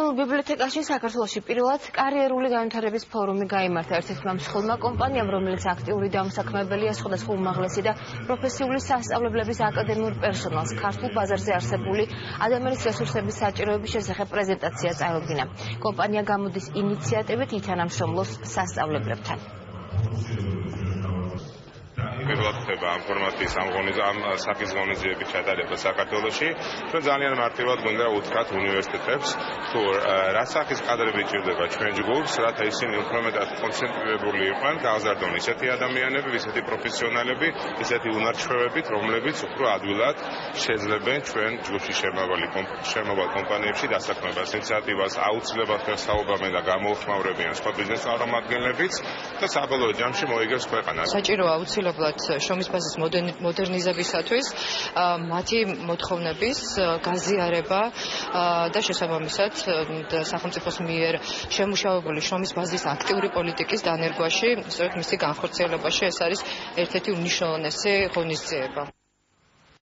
ეროვნულ ბიბლიოთეკაში საქართველოში პირველად კარიერული განვითარების ფორუმი გაიმართა ერთ-ერთმა მსხვილმა კომპანიამ, რომელიც აქტიური დამსაქმებელია სხვადასხვა უმაღლესი და პროფესიული სასწავლებლების აკადემიურ პერსონალს ქართულ ბაზარზე არსებული ადამიანის რესურსების საჭიროების შესახებ პრეზენტაცია წარუდგინა. კომპანია გამოდის ინიციატივით ითანამშრომლობს სასწავლებლებთან. პირველად ხდება ამ ფორმატის ამ სახის ღონისძიების ჩატარება საქართველოში. ჩვენ ძალიან მარტივად გვინდა უთხრათ უნივერსიტეტებს, თუ რა სახის კადრები ჭირდება ჩვენ ჯგუფს, რათა ისინი უფრო მეტად კონცენტრირებული იყვნენ, გააზარდონ ისეთი ადამიანები, ისეთი პროფესიონალები, ისეთი უნარჩვევებით, რომლებიც უფრო ადვილად შეძლებენ ჩვენ ჯგუფში შემავალ კომპანიებში დასაქმებას. ინიციატივას აუცილებლად ხერხაობამენ და გამოუხმაურებიან სხვა ბიზნეს წარმომადგენლებიც და საბოლოო ჯამში მოიგებს ქვეყანას. საჭიროა აუცილებლად შრომის ბაზის მოდერნიზებისათვის მათი მოთხოვნების გაზიარება და შესაბამისად სახელმწიფოს მიერ შემუშავებული შრომის ბაზის აქტიური პოლიტიკის დანერგვაში, სწორედ მისი განხორციელებაში ეს არის ერთ-ერთი უმნიშვნელოვანესი ღონისძიება.